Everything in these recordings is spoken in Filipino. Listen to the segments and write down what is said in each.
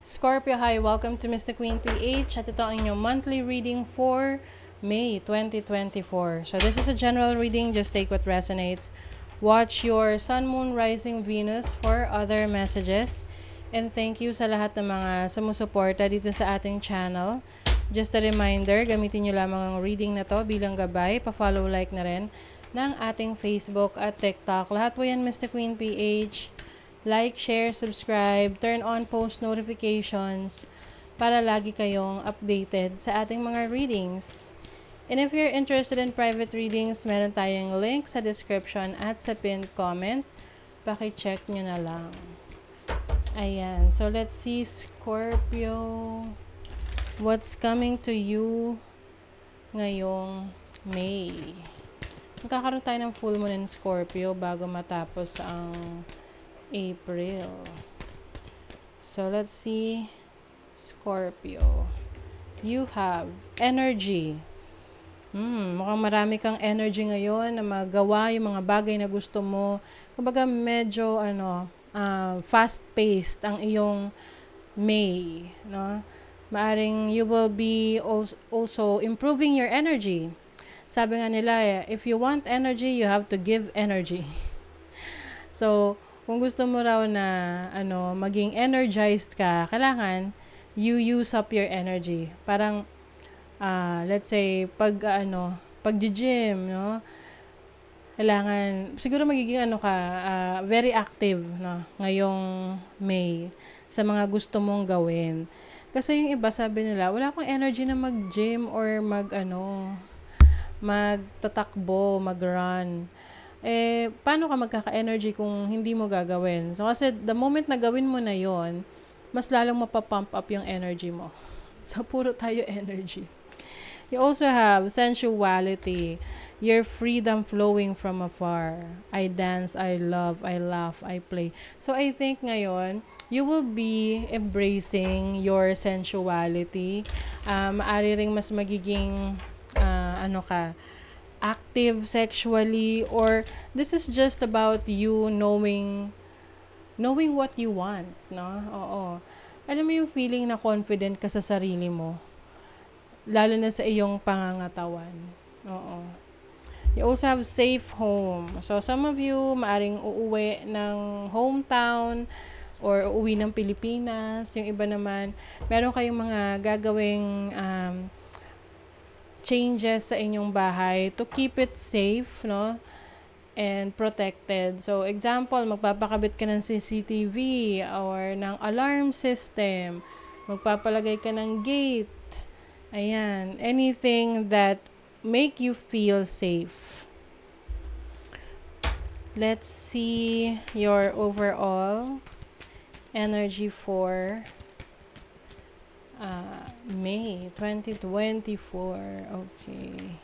Scorpio, hi! Welcome to Mr. Queen PH at ito ang inyong monthly reading for May 2024. So this is a general reading, just take what resonates. Watch your Sun, Moon, Rising, Venus for other messages. And thank you sa lahat ng mga sumusuporta dito sa ating channel. Just a reminder, gamitin nyo lamang ang reading na to bilang gabay. Pa-follow, like na rin ng ating Facebook at TikTok. Lahat po yan Mr. Queen PH. Like, share, subscribe, turn on post notifications para lagi kayong updated sa ating mga readings. And if you're interested in private readings, meron tayong link sa description at sa pinned comment. Paki-check nyo na lang. Ayan. So, let's see, Scorpio. What's coming to you ngayong May? Magkakaroon tayo ng full moon in Scorpio bago matapos ang April. So, let's see, Scorpio. You have energy. Mukhang marami kang energy ngayon na magawa yung mga bagay na gusto mo. Kumbaga, medyo, fast-paced ang iyong May, no? Maaring you will be also improving your energy. Sabi nga nila, if you want energy, you have to give energy. So, kung gusto mo raw na maging energized ka, kailangan you use up your energy. Parang let's say pag-gym, no? Kailangan siguro magiging very active, no, ngayong May sa mga gusto mong gawin. Kasi yung iba sabi nila, wala akong energy na mag-gym or magtatakbo, mag-run. Paano ka magkaka-energy kung hindi mo gagawin? So, kasi the moment na gawin mo na yon, mas lalong mapapump up yung energy mo. So, puro tayo energy. You also have sensuality, your freedom flowing from afar. I dance, I love, I laugh, I play. So, I think ngayon, you will be embracing your sensuality. Maari ring mas magiging, active sexually, or this is just about you knowing what you want, no? Oo. Alam mo yung feeling na confident ka sa sarili mo, lalo na sa iyong pangangatawan. Oo. You also have safe home. So, some of you maaring uuwi ng hometown or uuwi ng Pilipinas. Yung iba naman, meron kayong mga gagawing changes sa inyong bahay to keep it safe, no, and protected. So, example, magpapakabit ka ng CCTV or ng alarm system, magpapalagay ka ng gate, ayan, anything that make you feel safe. Let's see your overall energy for May 2024. Okay.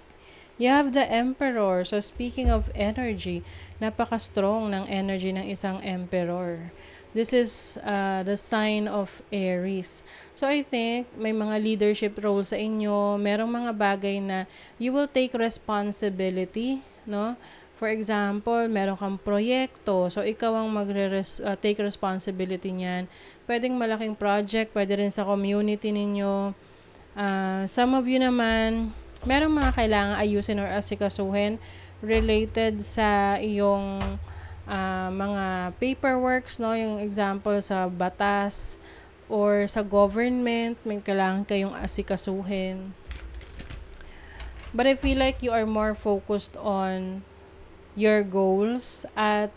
You have the Emperor. So, speaking of energy, napaka-strong ng energy ng isang Emperor. This is the sign of Aries. So, I think may mga leadership role sa inyo. Merong mga bagay na you will take responsibility, no? For example, meron kang proyekto. So, ikaw ang take responsibility niyan. Pwedeng malaking project, pwede rin sa community ninyo. Some of you naman, merong mga kailangan ayusin or asikasuhin related sa iyong mga paperworks, no? Yung example sa batas or sa government, may kailangan kayong asikasuhin. But I feel like you are more focused on your goals at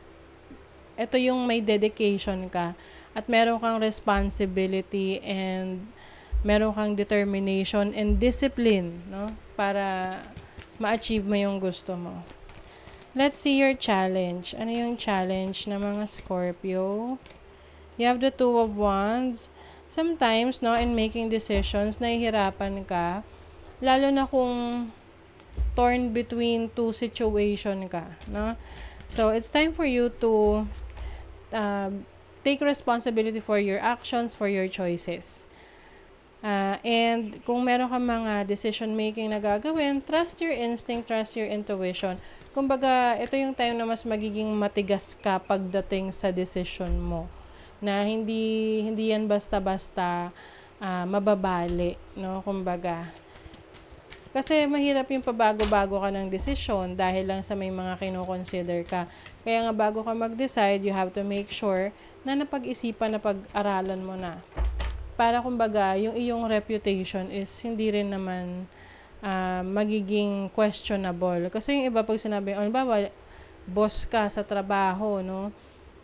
ito yung may dedication ka at meron kang responsibility and meron kang determination and discipline, no, para ma-achieve mo yung gusto mo. Let's see your challenge. Ano yung challenge ng mga Scorpio? You have the Two of Wands. Sometimes, no, in making decisions, nahihirapan ka, lalo na kung torn between two situation ka, no? So, it's time for you to take responsibility for your actions, for your choices. And kung meron kang mga decision making na gagawin, trust your instinct, trust your intuition. Kumbaga, ito yung time na mas magiging matigas ka pagdating sa decision mo. na hindi yan basta-basta mababali, no? Kumbaga. Kasi mahirap yung pabago-bago ka ng desisyon dahil lang sa may mga kino-consider ka. Kaya nga bago ka mag-decide, you have to make sure na napag-isipan na pag-aralan mo na. Para kumbaga, yung iyong reputation is hindi rin naman magiging questionable. Kasi yung iba pag sinabi, boss ka sa trabaho, no?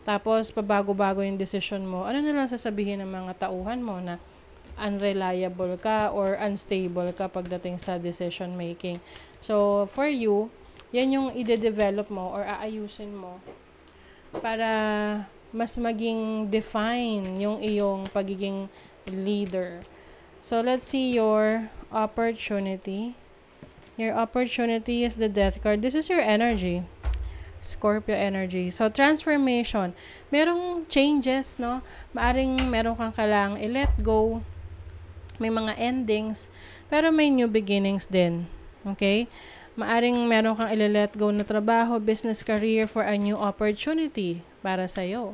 Tapos, pabago-bago yung decision mo, ano na lang sasabihin ng mga tauhan mo na unreliable ka or unstable ka pagdating sa decision making. So, for you, yan yung ide-develop mo or aayusin mo para mas maging define yung iyong pagiging leader. So, let's see your opportunity. Your opportunity is the Death card. This is your energy. Scorpio energy. So, transformation. Merong changes, no? Maaring meron kang kailangang i-let go. May mga endings. Pero may new beginnings din. Okay? Maaring meron kang i-let go na trabaho, business, career for a new opportunity para sa'yo.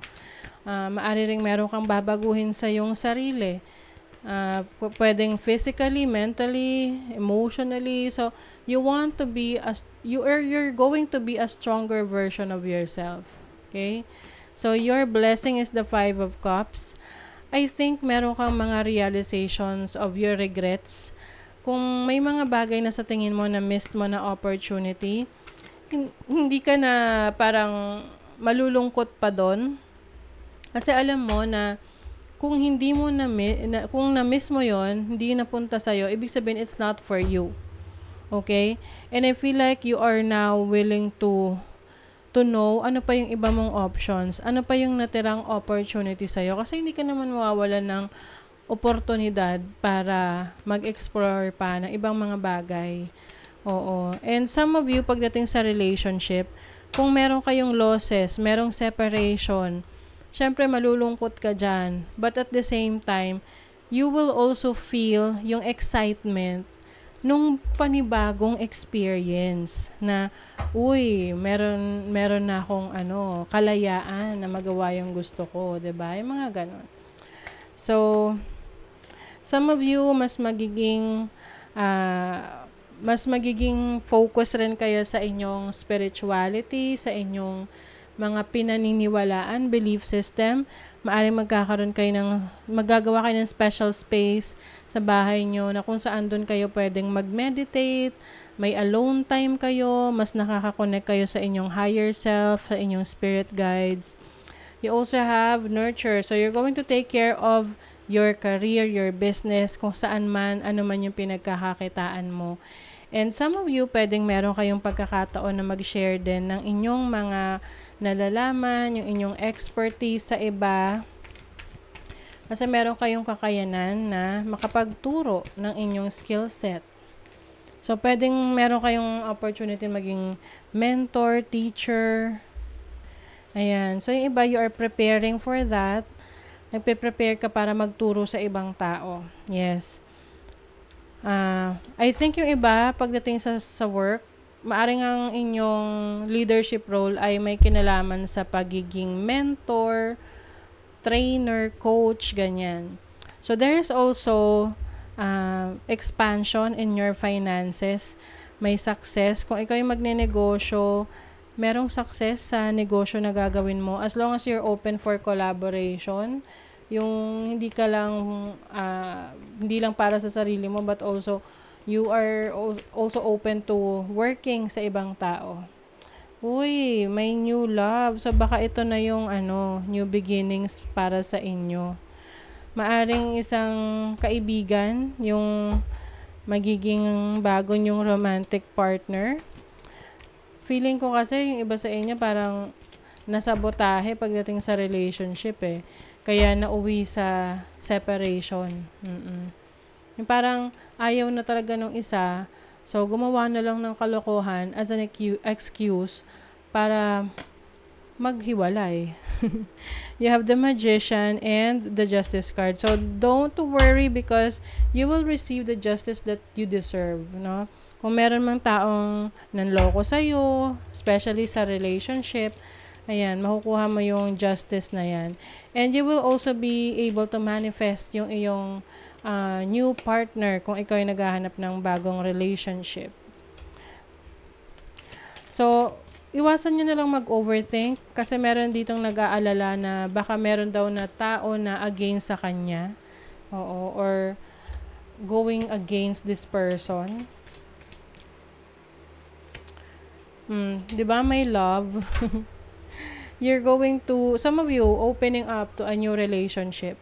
Maari ring meron kang babaguhin sa iyong sarili. Pwedeng physically, mentally, emotionally. So, you're going to be a stronger version of yourself. Okay? So, your blessing is the 5 of Cups. I think meron kang mga realizations of your regrets. Kung may mga bagay na sa tingin mo na missed mo na opportunity, hindi ka na parang malulungkot pa doon. Kasi alam mo na kung hindi mo kung na-miss mo yon, hindi napunta sa'yo, ibig sabihin it's not for you. Okay? And I feel like you are now willing to know ano pa yung iba mong options, ano pa yung natirang opportunity sa'yo. Kasi hindi ka naman mawawalan ng oportunidad para mag-explore pa ng ibang mga bagay. Oo. And some of you, pagdating sa relationship, kung meron kayong losses, merong separation, syempre malulungkot ka dyan. But at the same time, you will also feel yung excitement nung panibagong experience na, meron na akong kalayaan na magawa yung gusto ko, 'di ba? Yung mga ganon. So, some of you mas magiging focus rin kayo sa inyong spirituality, sa inyong mga pinaniniwalaan, belief system. Maaring magagawa kayo ng special space sa bahay nyo na kung saan doon kayo pwedeng mag-meditate, may alone time kayo, mas nakaka-connect kayo sa inyong higher self, sa inyong spirit guides. You also have nurture. So, you're going to take care of your career, your business, kung saan man, ano man yung pinagkakakitaan mo. And some of you, pwedeng meron kayong pagkakataon na mag-share din ng inyong mga nalalaman, yung inyong expertise sa iba. Kasi meron kayong kakayanan na makapagturo ng inyong skill set. So, pwedeng meron kayong opportunity maging mentor, teacher. Ayan. So, yung iba, you are preparing for that. Nagpe-prepare ka para magturo sa ibang tao. Yes. I think yung iba, pagdating sa work, maaring ang inyong leadership role ay may kinalaman sa pagiging mentor, trainer, coach, ganyan. So, there is also expansion in your finances. May success. Kung ikaw yung magne-negosyo, merong success sa negosyo na gagawin mo as long as you're open for collaboration. Yung hindi ka lang, hindi lang para sa sarili mo, but also you are also open to working sa ibang tao. May new love. So, baka ito na yung new beginnings para sa inyo. Maaring isang kaibigan, yung magiging bago nyong romantic partner. Feeling ko kasi yung iba sa inyo parang nasabotahe pagdating sa relationship eh. Kaya nauwi sa separation. Yung parang ayaw na talaga ng isa, so gumawa na lang ng kalokohan as an excuse para maghiwalay. You have the Magician and the Justice card. So don't worry because you will receive the justice that you deserve, no? Kung meron mang taong nanloko sa'yo, especially sa relationship, Ayan, makukuha mo yung justice na yan. And you will also be able to manifest yung iyong new partner kung ikaw ay naghahanap ng bagong relationship. So, iwasan nyo na lang mag-overthink kasi meron ditong nag-aalala na baka meron daw na tao na against sa kanya. Oo, or going against this person. 'Di ba, my love? You're going to, some of you, opening up to a new relationship.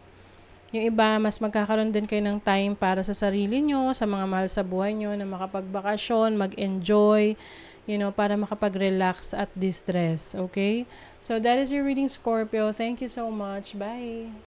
Yung iba, mas magkakaroon din kayo ng time para sa sarili nyo, sa mga mahal sa buhay nyo, na makapagbakasyon, mag-enjoy, para makapag-relax at distress. Okay? So, that is your reading, Scorpio. Thank you so much. Bye!